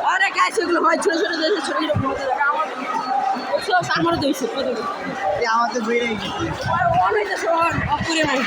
अरे काय সেগুলো ভাই ছোট ছোট দেশে ছোট ছোট ফটো দেখা আমার সব সামনে দিয়েছে কত এই আমাদের বেড়ে গেছে অনেক তো সব অফ করে নাই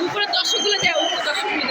উপরে দর্শকগুলো দেয় উপরে দর্শকগুলো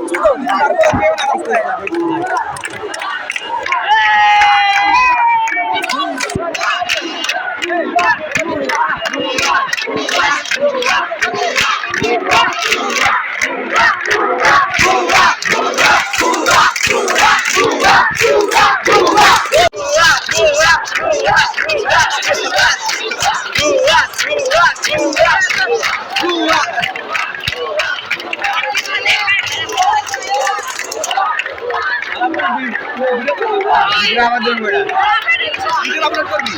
Go, আমার জন্য ভিডিও আপলোড করবি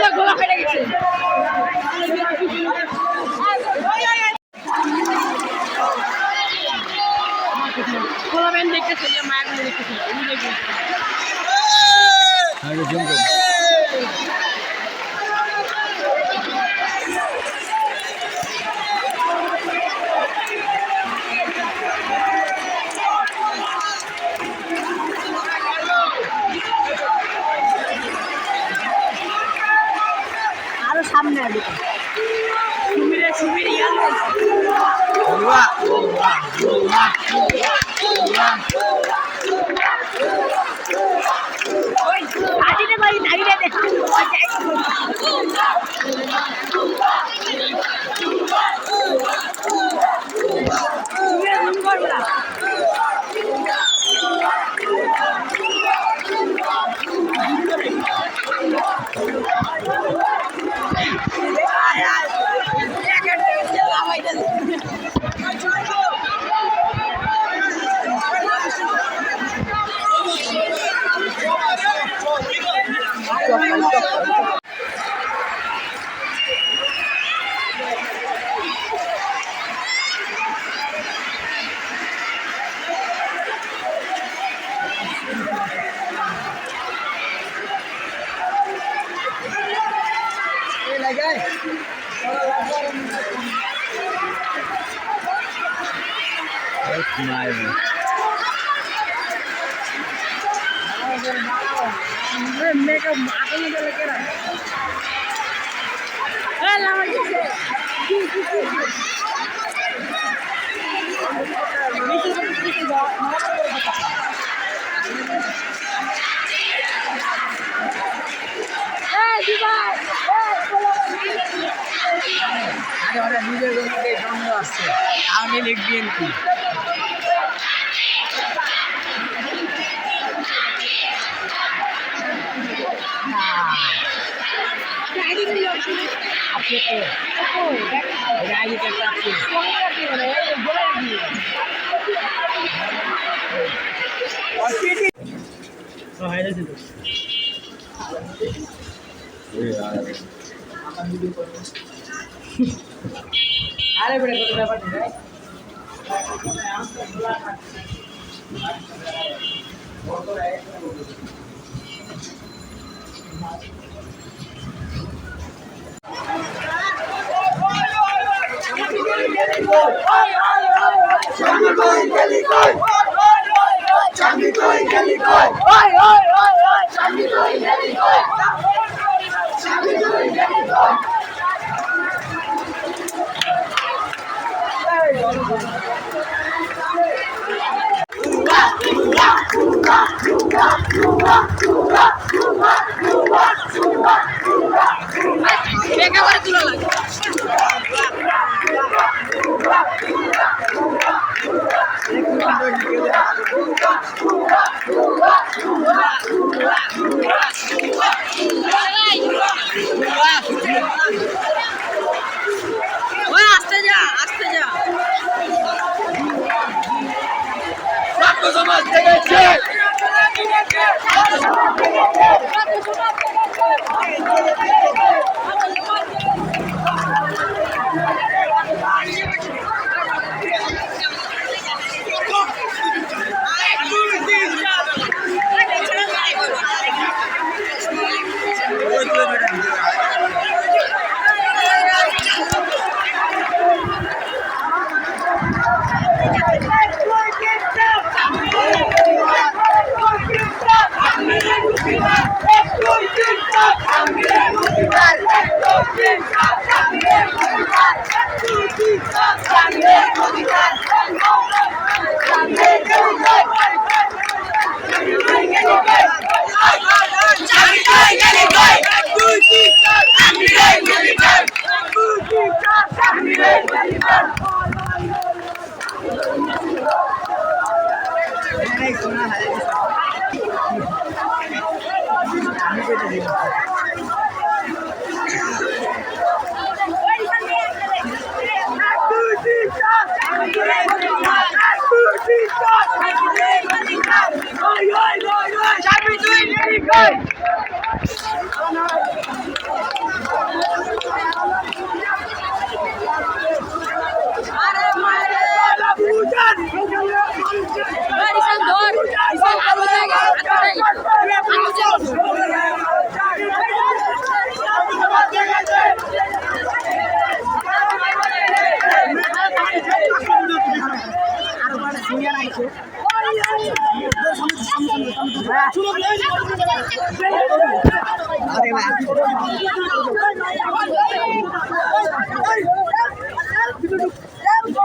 গোলা ফেটে গেছে গোলা ব্যান্ড দেখতেছে যে মায়ের দেখতেছে আরো সামনে আসবে সুমিরে সুমিরে আদিনে ভাই দাঁড়িয়ে দেখা আওয়ামী লীগ বিএনপি আরে বড় কত ব্যাপার রে একেবারে তুলা লাগে ওই আস্তে যা সমাজ থেকে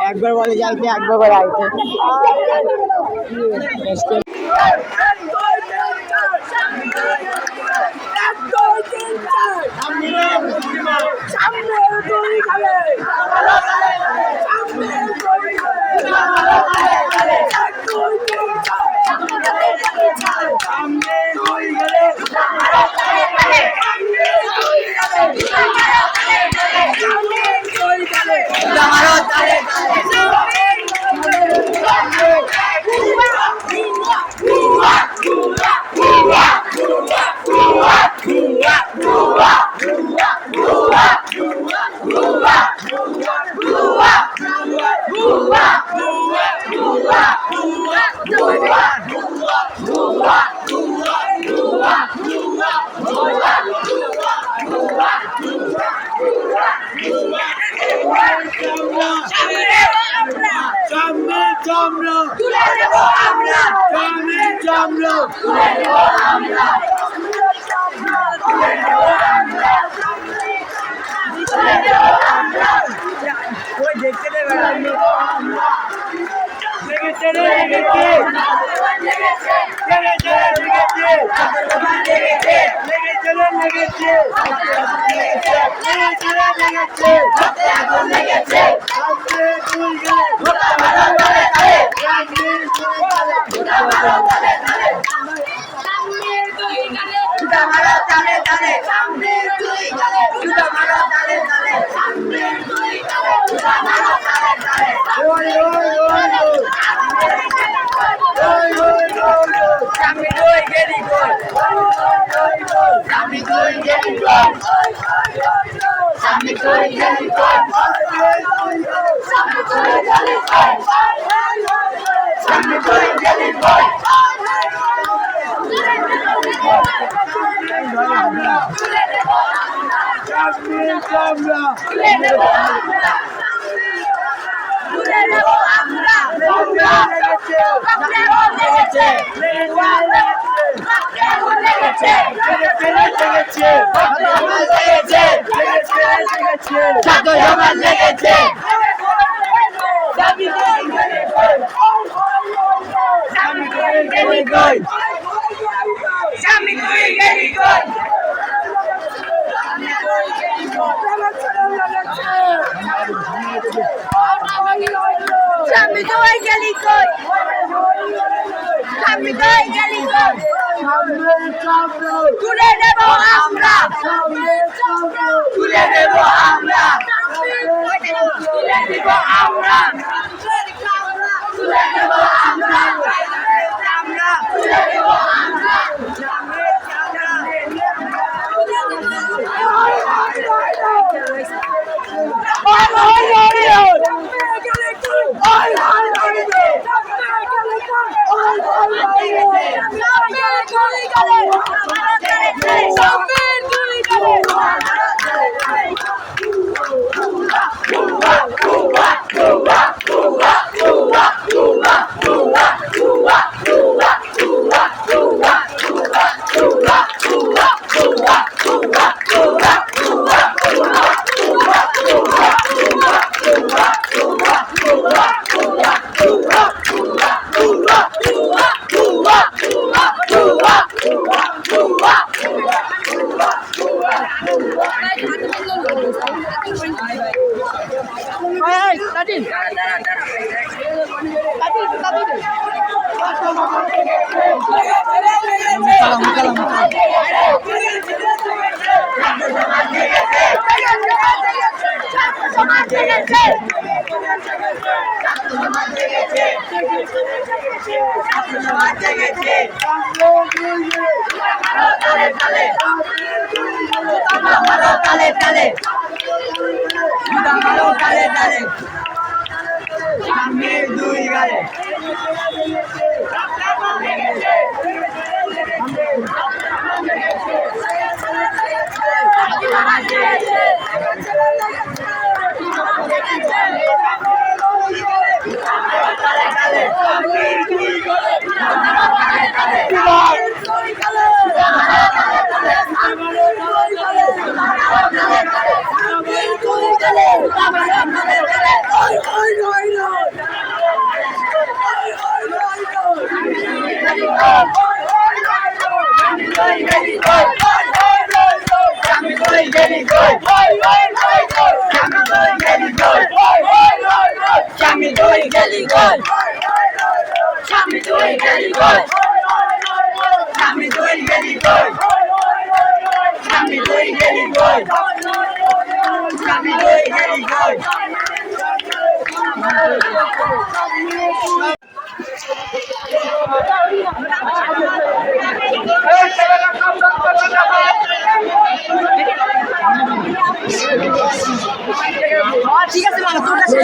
একবার বলে যাইতে একবার করে আইতে Kita marah, tale, tale, sambil tuh, kita marah, tale, tale. তুলে নেব আমরা, তুলে নেব আমরা, তুলে নেব আমরা, তুলে নেব আমরা, তুলে নেব আমরা। ঠিক আছে মামা তোর কাছে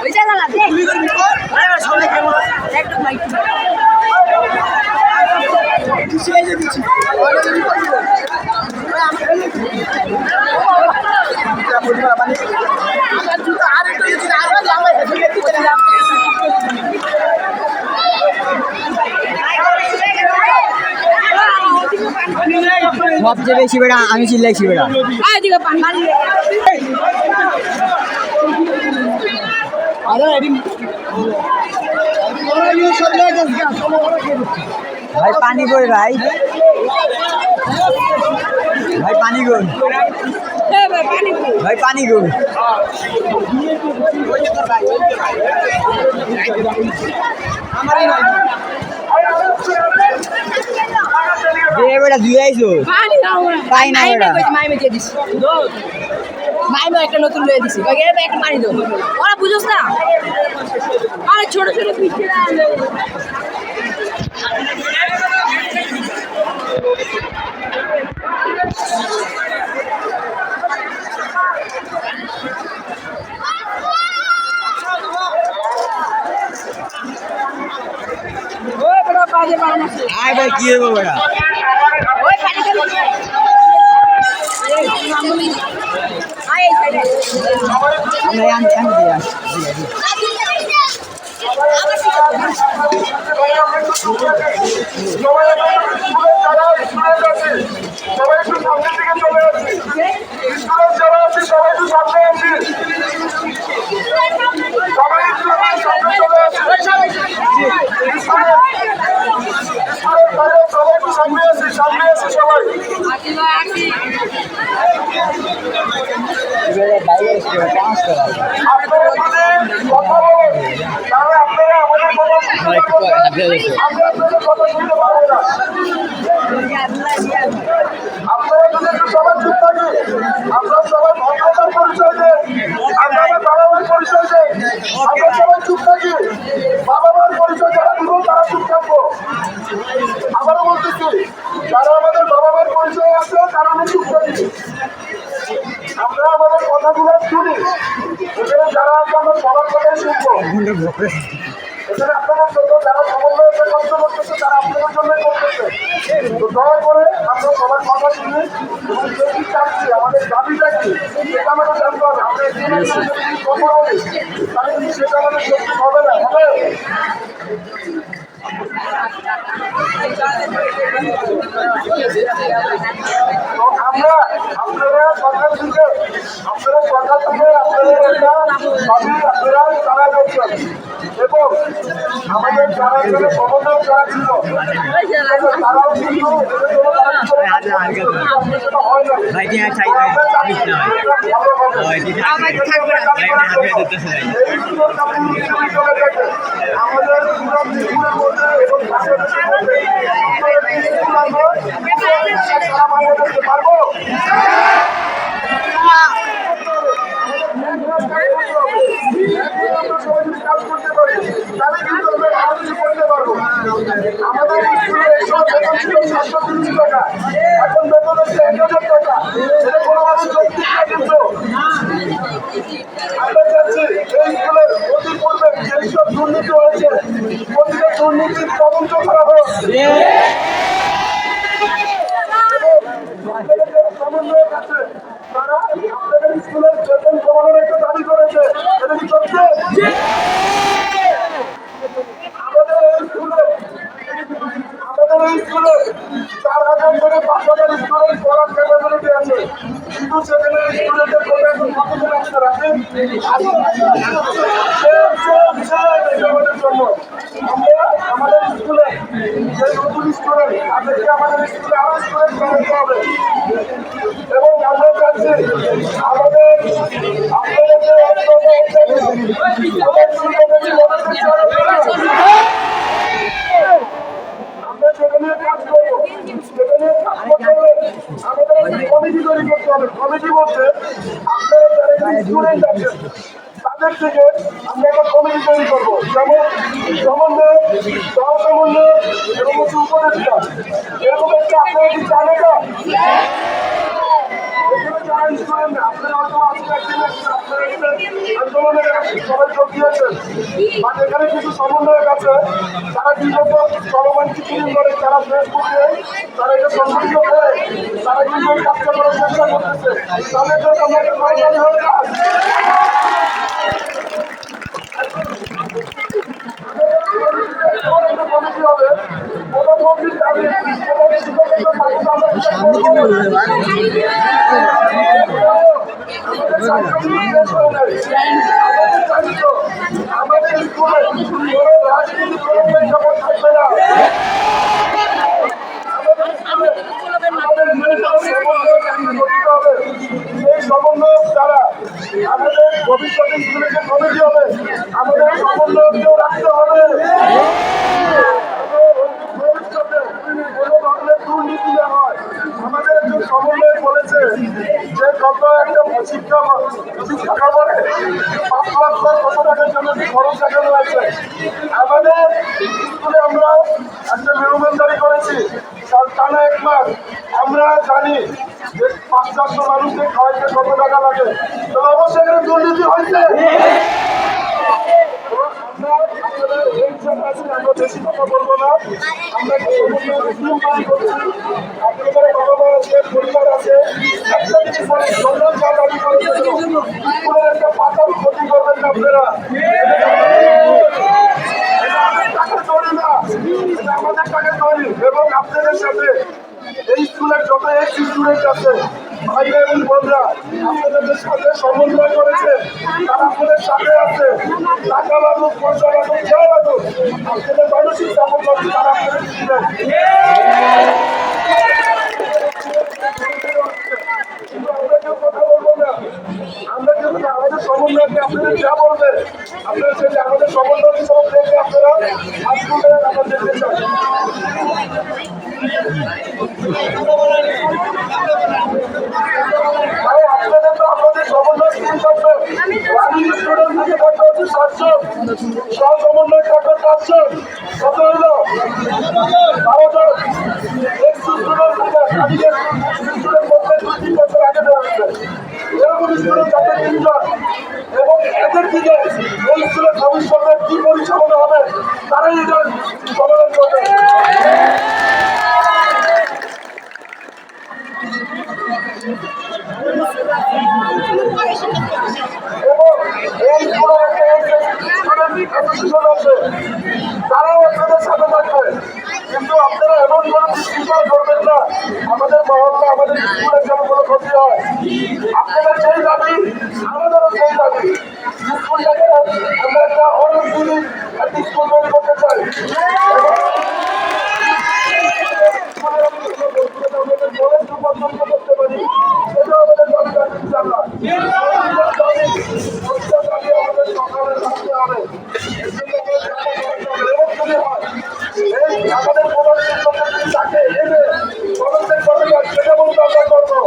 ওই জায়গা না দেখ সবাই কেমন একটু মাইক সবচেয়ে বেশি বেড়া আমি চিল্লাইছি বেড়া ভাই পানি কই ভাই ভাই পানি কই ভাই পানি গো বেটা দুই আইছো পাই না বেটা মাইমা একটা নতুন লয়ে দিছি একটা পানি দাও ওরা বুঝোস না আরে ছোট ছোট পিঠে ওই বড় কাজে বানাচ্ছে আয় ভাই কি হইব বেটা ওই পানি খেলো এই মামুনি আয় এই সাইডে আমরা আমি দিয়া সবাই একটু সামনের দিকে চলে যাচ্ছি স্কুলের যারা আছে সবাই একটু সামনে আছি সবাই একটু সামনে চলে যাচ্ছে সবাই একটু সামনে আছি সবাই আপনারা যদি কথা বলেন তাহলে আপনারা আমাদের কথা আমরা আপনাদের কথা শুনতে পারবো না আপনারা যদি একটু সবাই চুপ থাকি আমরা সবাই ভদ্রতার পরিচয় দেন আমরা আমার বাবা মার পরিচয় দেন আমরা সবাই চুপ থাকি বাবা মার পরিচয় যারা দিব তারা চুপ থাকবো আবারও বলতেছি যারা আমাদের বাবা মার পরিচয় আছে তারা আমি চুপ থাকি আমরা আমাদের কথাগুলো শুনি এখানে যারা আছে আমরা সবার কথাই শুনবো এখানে আপনাদের জন্য যারা সমন্বয়কে কষ্ট করতেছে তারা আপনাদের জন্যই করতেছে তো দয়া করে আমরা সবার কথা শুনি এবং যে কি চাচ্ছি আমাদের দাবিটা কি সেটা আমাদের জানতে হবে আমরা এখানে কথা বলি তাহলে কি সেটা আমাদের সত্যি হবে না হবে তো আমরা আপনারা সরকার থেকে আপনাদের একটা দাবি আপনারা তারা করছেন এবং আমাদের যারা এখানে সমন্বয় যারা ছিল তারাও কিন্তু আমাদের মধ্যে এবং পারবো কাজ করতে পারি তাহলে কিন্তু আমরা সাহায্য করতে পারবো আমাদের স্কুলে এসব বেতন ছিল 730 টাকা এখন বেতন হচ্ছে 1000 টাকা এটা কোনোভাবে যৌক্তিক না কিন্তু আমরা চাচ্ছি এই স্কুলের অতি পূর্বে যেসব দুর্নীতি হয়েছে প্রতিটা দুর্নীতির তদন্ত করা হোক সমন্বয়ের কাছে তারা আপনাদের স্কুলের বেতন কমানোর একটা দাবি করেছে এটা কি করছে আমাদের এই স্কুলে 4000 থেকে 5000 স্টুডেন্ট পড়ার ক্যাপাবিলিটি আছে কিন্তু সেখানে স্টুডেন্টের কোটা এখন কতজন আসতে রাখেন আমাদের জন্য আমরা আমাদের স্কুলে যে নতুন স্টুডেন্ট তাদেরকে আমাদের স্কুলে আরো স্টুডেন্ট বানাতে হবে এবং আমরা চাচ্ছি আমাদের আপনাদের যে আমরা সেখানে কাজ করবো সেখানে কাজ করতে হলে আমাদের একটা কমিটি তৈরি করতে হবে কমিটি বলতে আপনারা যারা স্টুডেন্ট আছেন তাদের থেকে আমরা একটা কমিটি তৈরি করবো যেমন সমন্বয় দল সমন্বয় এবং হচ্ছে উপদেষ্টা এরকম একটা আপনারা কি চান এটা আন্দোলনের সবাই যোগ দিয়েছেন বাট এখানে কিছু সমন্বয়ের আছে তারা বিগত চলমান কিছুদিন ধরে তারা ফেসবুকে তারা এটা সংগঠিত করে তারা কিন্তু এই কাজটা করার চেষ্টা করতেছে তাদের জন্য আমাদের সরকারি হয়ে কাজ কমিটি হবে প্রধানমন্ত্রীর দাবি আমাদের স্কুলে রাজনীতি কোনো প্রেক্ষাপট থাকবে না আমাদের স্কুলে আমাদের সেখানে আছে। আমাদের স্কুলে আমরা একটা মেহমানদারি করেছি টানা 1 মাস। আমরা জানি যে 500-400 মানুষকে খাওয়াইতে কত টাকা লাগে। তো অবশ্যই এখানে দুর্নীতি হয়েছে। আমরা বেশি কথা বলবো না। আমরা আপনাদের বাবা মা আছে, পরিবার আছে, একটা জিনিস বলে সন্তান যা দাবি করেছে স্কুলের একটা পাতার ক্ষতি করবেন না আপনারা। এটা আমাদের টাকা তৈরি না, এটা আমাদের টাকা তৈরি। এবং আপনাদের সাথে এই স্কুলের যত এক্স স্টুডেন্ট আছে ভাই এবং বোনরা আপনাদের সাথে সমন্বয় করেছে, তারা আপনাদের সাথে আছে। টাকা লাগুক, পয়সা লাগুক, যা লাগুক, আপনাদের মানসিক সাপোর্ট করছে, তারা আপনাদের দিবেন। আমরা কেউ কথা বলবো না, আমরা কেউ আমাদের সমন্বয়কে আপনাদের যা বলবে আপনারা সেটা আমাদের সমন্বয় হিসাবে দেখে আপনারা আজকে আমরা দেখতে চাই। আপনাদের তো আপনাদের সমন্বয় স্কুল থাকবে, রানিং স্টুডেন্ট থেকে থাকতে হচ্ছে 700, সব সমন্বয় থাকবে 500, কত হলো 12 জন। এক্স স্টুডেন্ট থেকে স্টুডেন্ট বলতে 2-3 বছর আগে দেওয়া হচ্ছে, এরকম স্টুডেন্ট থাকবে 3 জন। এবং এদের দিকে এই স্কুলের ভবিষ্যতে কি পরিচালনা হবে তারাই এটা সমাধান করবে। এবং এই তারাও আপনাদের সাথে থাকবে, কিন্তু আপনারা এমন কোনো বিশৃঙ্খলা করবেন না আমাদের মহল্লা আমাদের স্কুলের যেন কোনো ক্ষতি হয়। আপনাদের সেই দাবি আমাদেরও সেই দাবি, স্কুলটাকে আমরা একটা অনেকগুলি একটি স্কুল তৈরি করতে চাই। করতে পারি সেটা আমাদের দাবি রাখতে ইনশাআল্লাহ। আমাদের সকালে রাখতে হবে, আমাদের প্রধান শিক্ষকের তাকে এনে তদন্তের কথা সেটা বলতে আমরা করবো।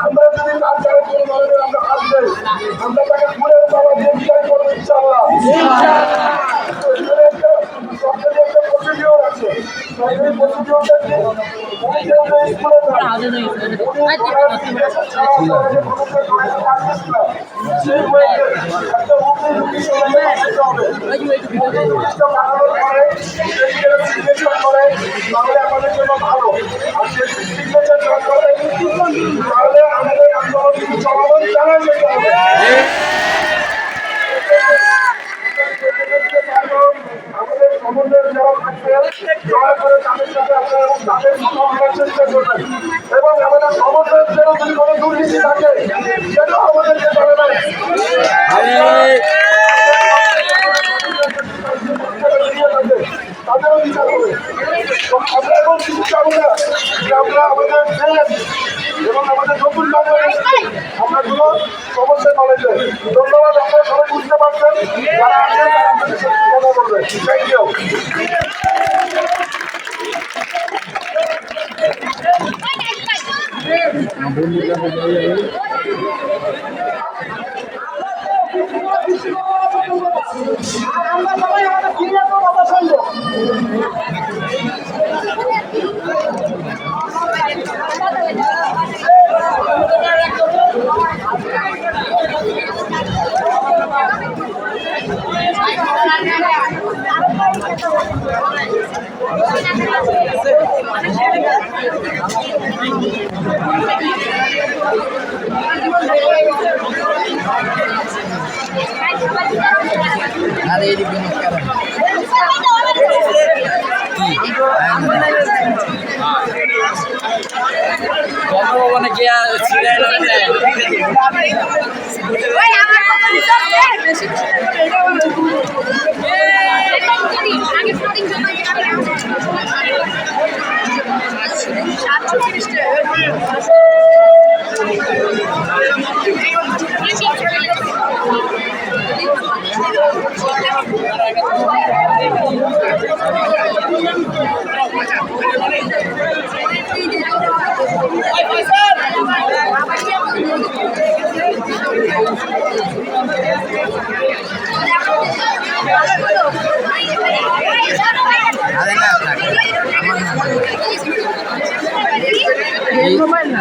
আমরা যদি কাজ করে আমরা আসবে, আমরা তাকে ফুলের বাবা দিয়ে বিচার করবো ইনশাআল্লাহ। সরকারি একটা প্রসিডিওর আছে, সরকারি প্রসিডিওরটা কি স্কুলে সেই ওয়েতে একটা মুখে সিগনেচার করে তাহলে আমাদের জন্য ভালো। আর সেই সিগনেচার না করে তাহলে আমাদের আন্দোলন সমাধান জানাই যেতে হবে। আমাদের সমন্বয়ের যারা থাকবে দয়া করে তাদের সাথে আপনারা তাদের কথা বলার চেষ্টা করবেন। এবং আমাদের সমন্বয়ের জন্য যদি কোনো দুর্নীতি থাকে সেটাও আমাদেরকে জানাবেন। তাদেরও বিচার হবে। আমরা এখন কিছু চাবো না যে আমরা আমাদের দেশ এবং আমাদের নতুন বাংলাদেশ আমরা কোনো সমস্যায় কলেজে। ধন্যবাদ, আপনারা সবাই বুঝতে পারছেন, যারা আছেন তারা আপনাদের সাথে কথা বলবেন। Thank you. আমরা সবাই আমাদের সিনিয়র কথা শুনবো। ভগবানে কে ছিড়ে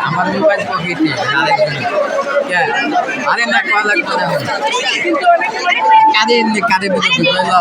আমার মোবাইল পকেটে আরে না কল লাগবে না কাঁদে বুঝে বুঝলো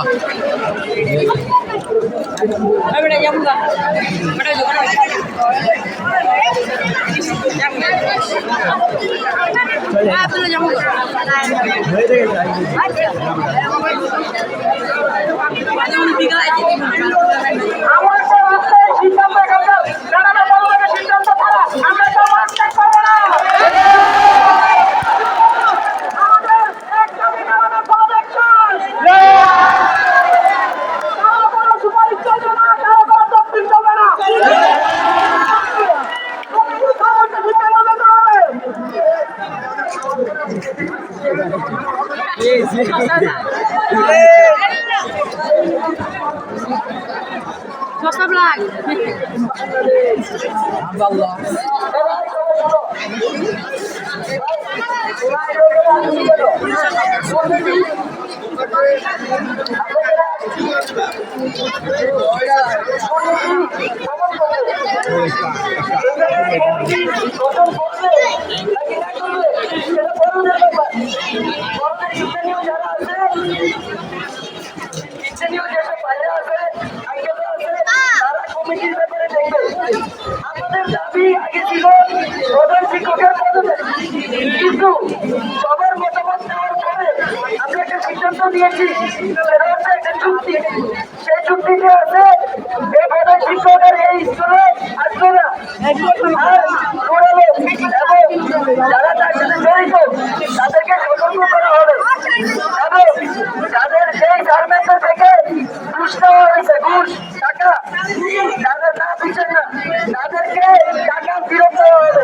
আমাদের দাবি আগে ছিল প্রধান শিক্ষকের পদে, কিন্তু সবার মতামত নেওয়ার পরে আমরা একটা সিদ্ধান্ত নিয়েছি, সেটা হচ্ছে একটা চুক্তি। সেই চুক্তিতে আছে এই প্রধান শিক্ষকের এই স্কুলে আসবে না, আর দৌড়াবে এবং যারা তার সাথে জড়িত তাদেরকে সতর্ক করা হবে। এবং যাদের সেই গার্মেন্টস থেকে ঘুষ নেওয়া হয়েছে, ঘুষ টাকা, যাদের না দিচ্ছেন না তাদেরকে টাকা ফেরত দেওয়া হবে।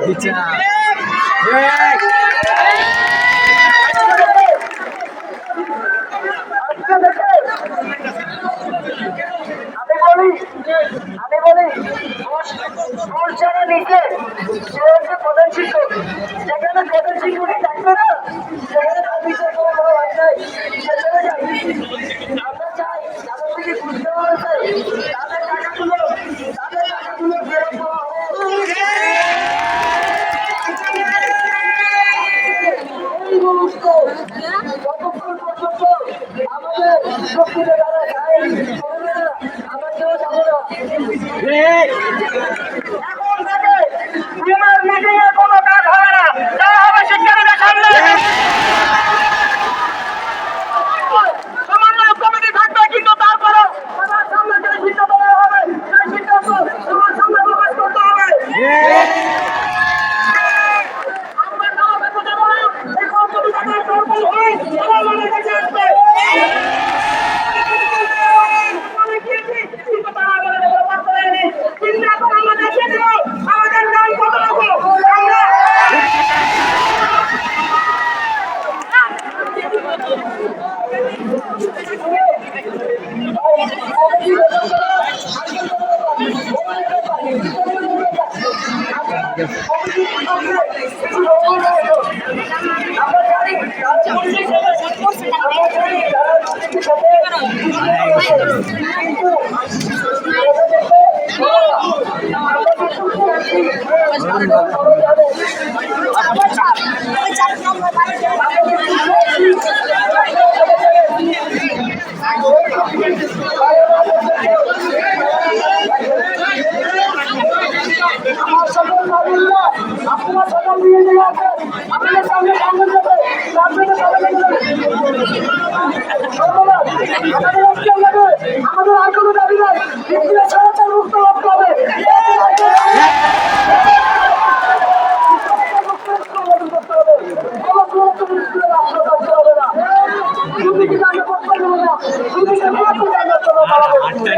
আমি বলি ঘুষ যারা নিচ্ছে সে হচ্ছে প্রধান শিক্ষক। যেখানে প্রধান শিক্ষকই থাকবে না সেখানে তার বিষয়ে কোনো ভাব নাই, সে চলে যায়। আমরা চাই যাদের থেকে ঘুষ দেওয়া হয়েছে তাদের টাকাগুলো ফেরত দেওয়া হবে। এই মুহূর্তে যতক্ষণ পর্যন্ত আমাদের শক্তিতে তারা যায় আমরা কেউ যাবো না। এখন থেকে বিমার মিটিং এ কোনো কাজ হবে না, যাওয়া হবে শিক্ষার্থীদের সামনে। সমন্বয় কমিটি থাকবে, কিন্তু তারপরও সবার সামনে যে সিদ্ধান্ত নেওয়া হবে সেই সিদ্ধান্ত সবার সামনে প্রকাশ করতে হবে। আমরা কাউকে বোঝাবো না, এই কমিটি যাতে সফল হয় সবার মনে কাছে আসবে। আপনারা সকল নিয়ে নিয়ে আসেন, আপনাদের সামনে সামনে যাবে, আমাদের আর কোনো দাবি নাই, স্কুলের সরকার মুক্ত করতে হবে।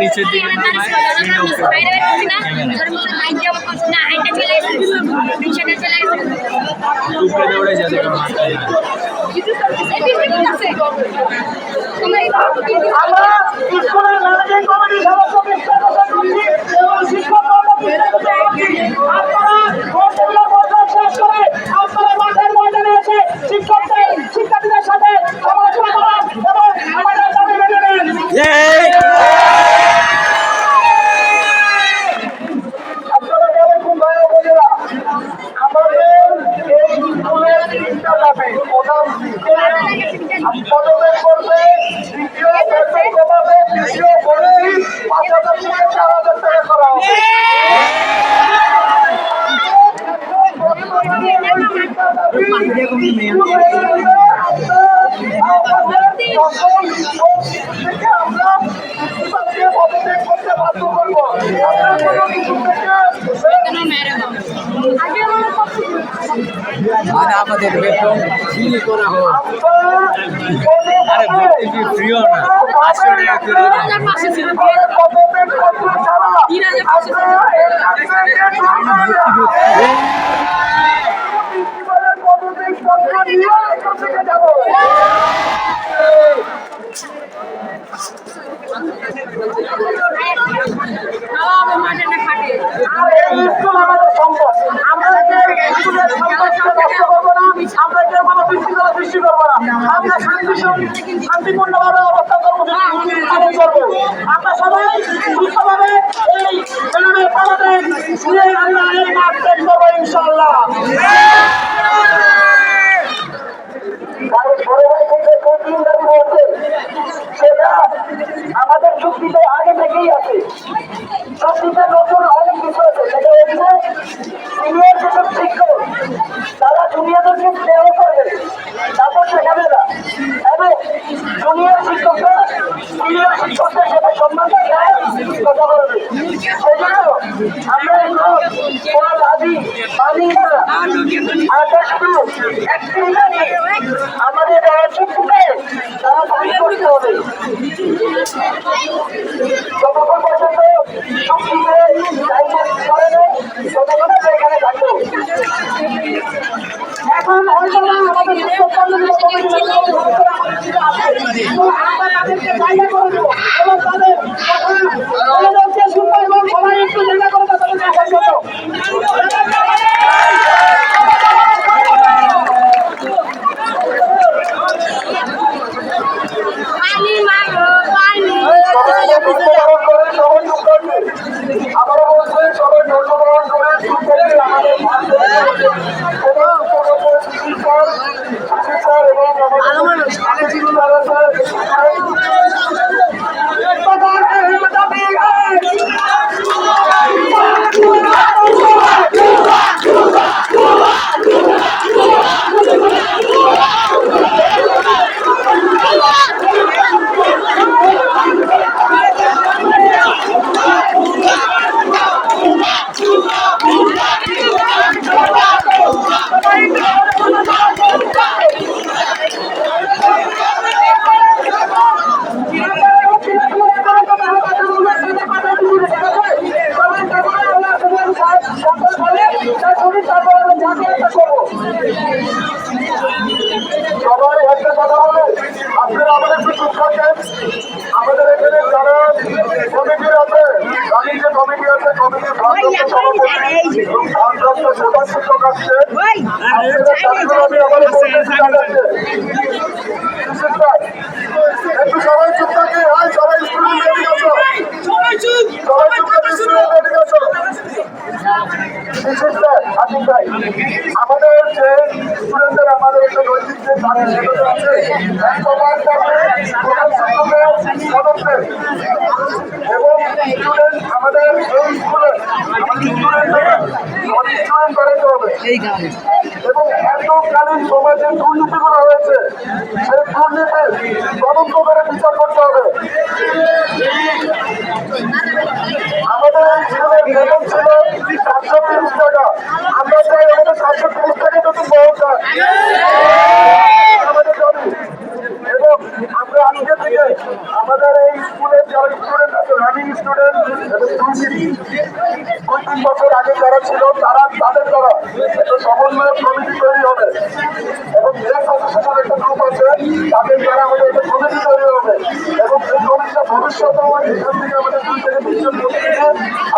নিচের দিকে দৌড়ে যাবে আমরা স্কুলের ম্যানেজিং কমিটির সদস্যকে স্বাগত করছি এবং শিক্ষক আপনারা শেষ করে আপনারা মাঠের তিনটা দাবি প্রধান পদত্যাগ করবে, দ্বিতীয় বেতন কমাবে, তৃতীয় ভর্তি 5,000 থেকে 4,000 টাকা করা হবে। আমাদের বেতন ফ্রি করা হোক। আরে ভর্তি ফ্রিও না, 500 টাকা করে না। 5,500 ছিল 3,500 খাওয়া হবে মাঠে না খাটে আমাদের সম্পদ, আমরা স্কুলের সম্পদকে নষ্ট করবো না, আমরা কেউ কোনো বিশৃঙ্খলা সৃষ্টি করবো না, আমরা শান্তিপূর্ণভাবে অবস্থান করবো, পালন করবো। আমরা সবাই সুস্থভাবে এই গ্রামের পদত্যাগ নিয়ে আমরা এই মাঠ ত্যাগ করবো ইনশাআল্লাহ। সেটা আমাদের চুক্তিতে আগে থেকেই আছে, চুক্তিতে নতুন অনেক কিছু আছে, সেটা হচ্ছে সিনিয়র যেসব শিক্ষক তারা জুনিয়রদেরকে স্নেহ করবে, তারপর শেখাবে না, এবং জুনিয়র শিক্ষকরা সিনিয়র শিক্ষকদের সাথে সম্মানটা দেয়, কথা বলবে। সেজন্য আমরা এগুলো কোনো দাবি মানি না। আমাদের যারা চুক্তিতে তারা দাবি করতে হবে, যতক্ষণ পর্যন্ত চুক্তিতে দায়িত্ব করে নেয় ততক্ষণ আমরা এখানে থাকবো। এখন হয়তো না আমাদের আমরা তাদেরকে জায়গা করে দেবো এবং তাদের কথা শুনবো এবং সবাই একটু জায়গা করে তাদের দেখার জন্য। আবারও বলছি সবাই অংশগ্রহণ করে আমাদের সবাই একটা কথা বলে আপনারা আমাদের একটু চুপ থাকেন। আমাদের এখানে যারা কমিটি আছে, রানিং যে কমিটি আছে, কমিটির ভারপ্রাপ্ত সভাপতি এবং ভারপ্রাপ্ত প্রধান শিক্ষক আসছে, আমি আমাদের বলতেছি তাদেরকে একটু সবাই চুপ থাকে। হয় সবাই স্টুডেন্ট রেডি আছো, সবাই চুপ থাকে, স্টুডেন্ট রেডি আছো। আমাদের যে স্টুডেন্টদের আমাদের একটা নৈতিক যে দাবি সেটা আছে পদক্ষেপ এবং স্টুডেন্ট আমাদের এই স্কুলে অনেক স্টুডেন্ট করাতে হবে এবং এতকালীন সময় যে দুর্নীতিগুলো হয়েছে সেই দুর্নীতির তদন্ত করে বিচার করতে হবে। আমাদের এই স্কুলের বেতন ছিল 730 টাকা, আমরা চাই আমাদের 730 টাকা নতুন পাওয়া যায় আমাদের দাবি। এবং আমরা আজকে থেকে আমাদের এই স্কুলের যারা স্টুডেন্ট আছে, রানিং স্টুডেন্ট এবং 2-3 বছর আগে যারা ছিল তারা তাদের দ্বারা একটা সমন্বয় কমিটি তৈরি হবে এবং যে প্রশাসনের একটা গ্রুপ আছে তাদের দ্বারা আমাদের একটা কমিটি তৈরি হবে এবং এই কমিটিটা ভবিষ্যতে এখান থেকে আমাদের 2 থেকে 3 জন প্রতিনিধি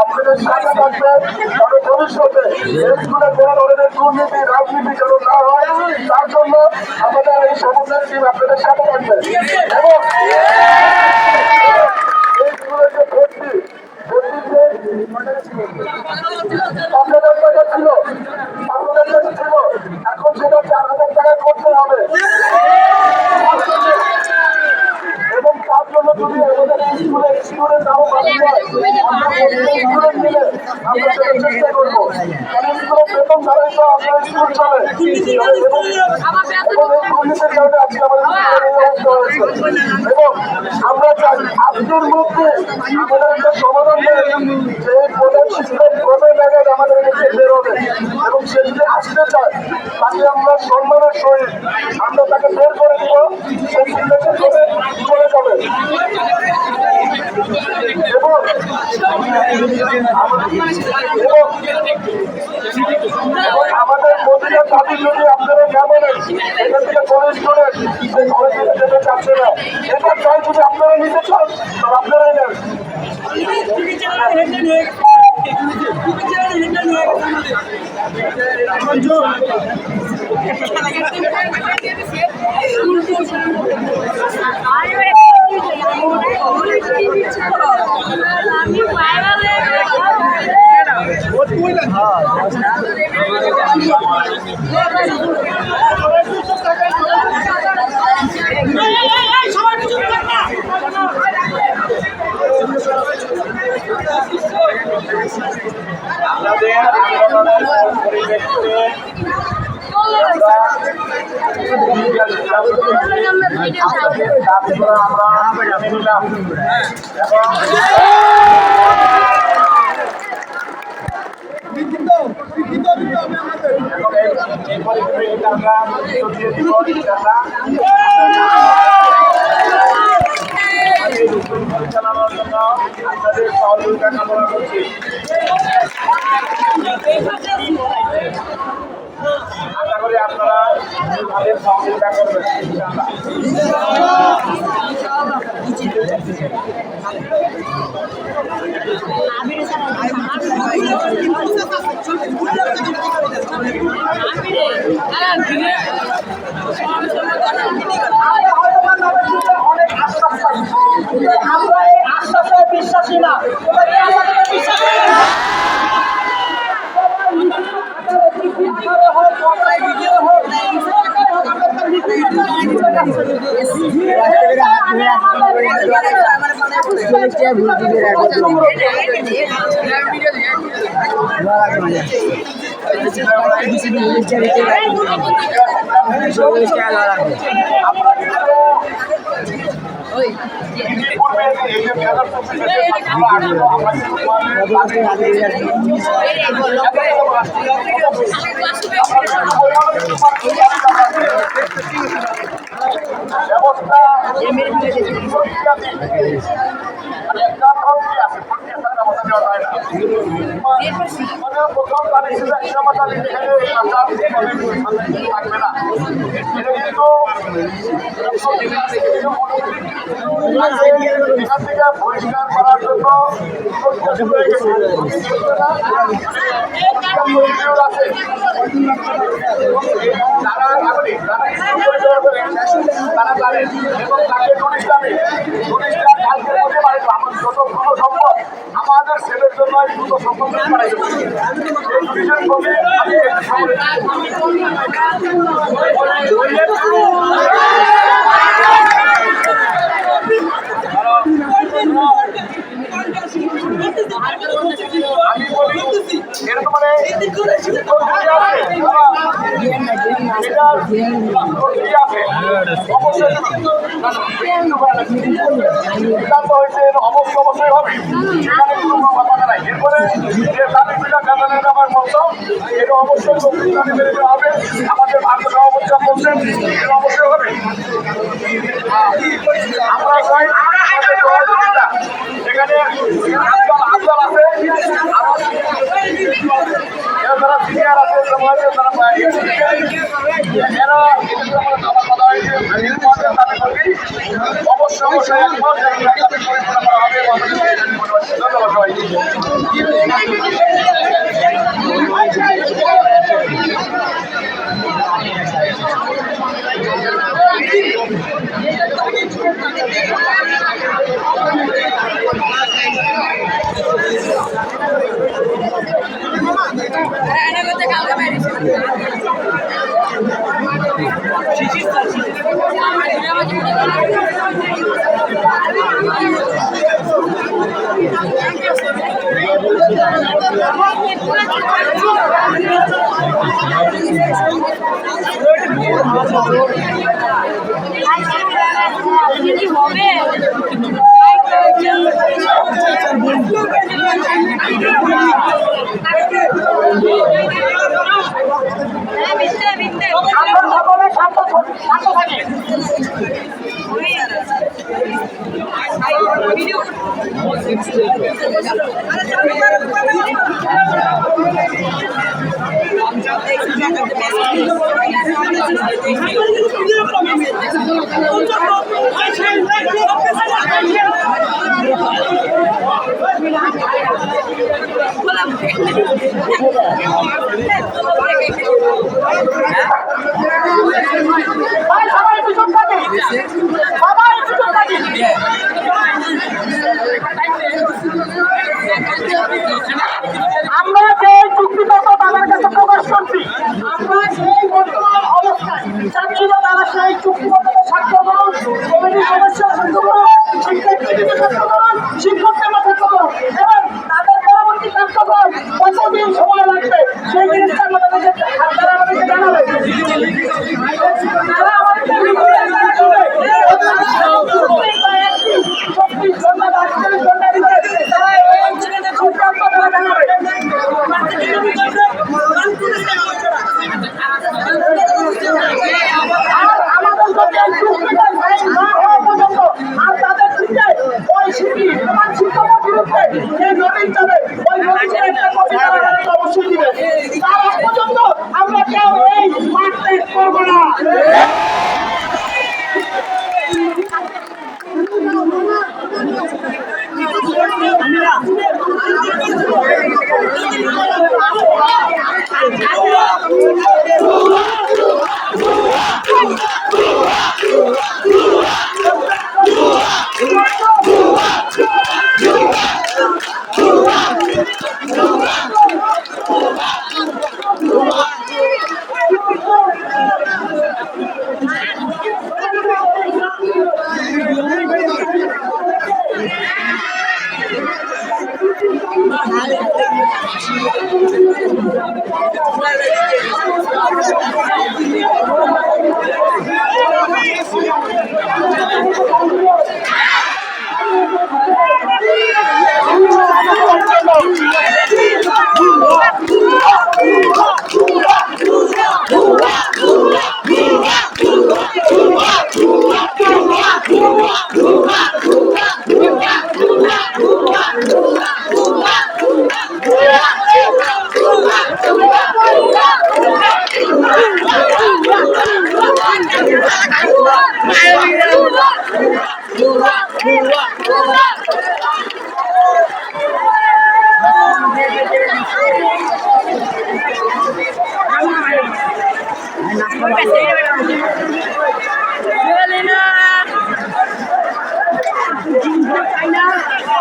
আপনাদের সাথে থাকবে, তবে ভবিষ্যতে এই স্কুলে কোনো ধরনের দুর্নীতি রাজনীতি যেন না হয় তার জন্য আমাদের এই সমন্বয় টিম আপনাদের সাথে থাকবে। এবং এই স্কুলের যে ভর্তি ছিল 5,000 টাকা ছিল, এখন সেটা 4,000 টাকা জায়গায় করতে হবে এবং তার জন্য যদি আমাদের স্কুলে স্টুডেন্ট আরো বাড়ি যায় স্টুডেন্ট মিলে আমরা সেটা চেষ্টা করবো কারণ স্কুলের বেতন ছাড়াই তো আপনার স্কুল চলে এবং এই দুর্নীতির কারণে আজকে আমাদের স্কুলের এই অবস্থা হয়েছে এবং আমরা চাই আজকের মধ্যে আমাদের একটা সমাধান নেই যে এই প্রধান শিক্ষক প্রধান জায়গায় আমাদের কাছে বেরোবে এবং সে যদি আসতে চায় তাকে আমরা সম্মানের সহিত আমরা তাকে বের করে দিব সে সিগনেচার করে চলে যাবে এবং আমাদের প্রতিটা দাবি যদি আপনারা না মানেন এখান থেকে কোনো স্টুডেন্ট সে ঘরে থেকে যেতে চাচ্ছে না এটা চাই যদি আপনারা নিতে চান তবে আপনারাই নেন চালানোর জন্য আপনাদের সহযোগিতা কামনা করছি। আশা করি আপনারা তাদের সহযোগিতা করবেন অনেক আশ্বাস পাই আমরা এই আশ্বাসে বিশ্বাসী না পরিষ্কার করার জন্য তারা জানে এবং তাকে নোটিশ যাবে নোটিশটা কালকে বলতে পারে আমার যত দ্রুত সম্ভব আমাদের ছেলের জন্য দ্রুত সম্ভব করাই নোটিশের কপি আমি বলি এরকম মানে অবশ্যই হবে সেখানে কোনো কথা নাই এরপরে যে দাবিটা কাতানের আমার মতো এটা অবশ্যই মেনে নেওয়া হবে আমাদের ভারত সভাপতি বলছেন এটা অবশ্যই হবে আমরা চাই সেখানে আফজাল আছে যারা সিনিয়র আছে অবশ্যই অবশ্যই পরিপূর্ণ করা হবে ধন্যবাদ সবাই হবে আমরা যে চুক্তিপত্র তাদের কাছে প্রকাশ করছি, আমরা সেই বর্তমান অবস্থায় চাচ্ছি যে তারা সেই চুক্তিপত্রকে স্বাক্ষর করুন, কমিটির সদস্যরা স্বাক্ষর করুন, শিক্ষার্থীদের স্বাক্ষর করুন, শিক্ষকরা স্বাক্ষর করুন এবং তাদের পরবর্তী কার্যক্রম কতদিন সময় লাগবে সেই জিনিসটা আমাদেরকে জানাবে। তারা আমাদেরকে অবশ্যই দিবে। তার আগ পর্যন্ত আমরা কেউ এই মাঠ ত্যাগ করবো না।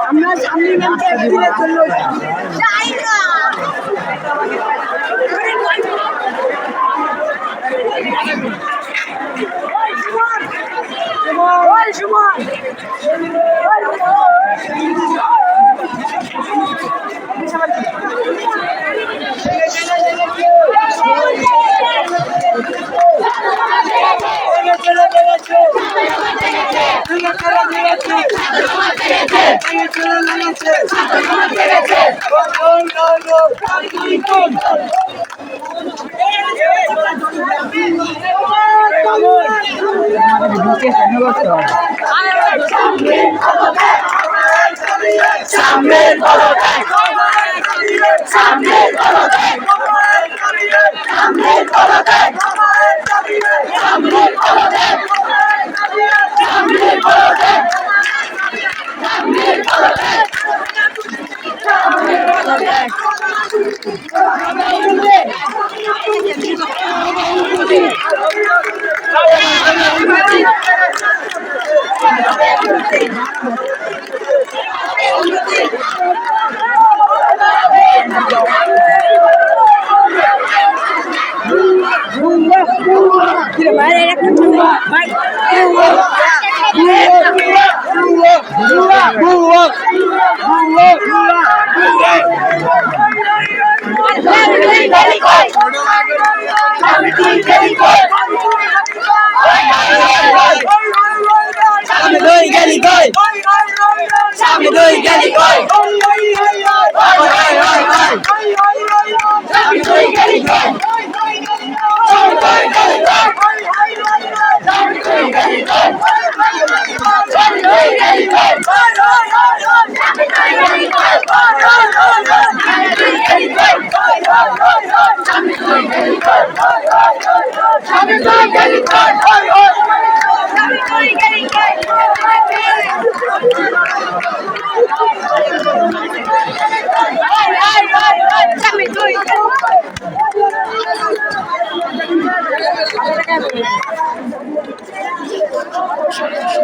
আমরা সামনে যাই না।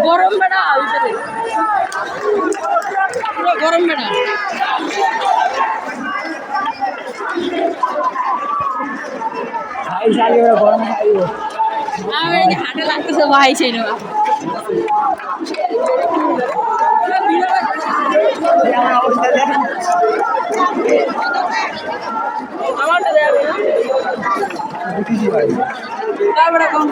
গরম বেড়া ভিতরে পুরো গরম বেড়া আমি হাটে লাগতেছে ভাই সেই না আমারটা দেবে তারপরে কম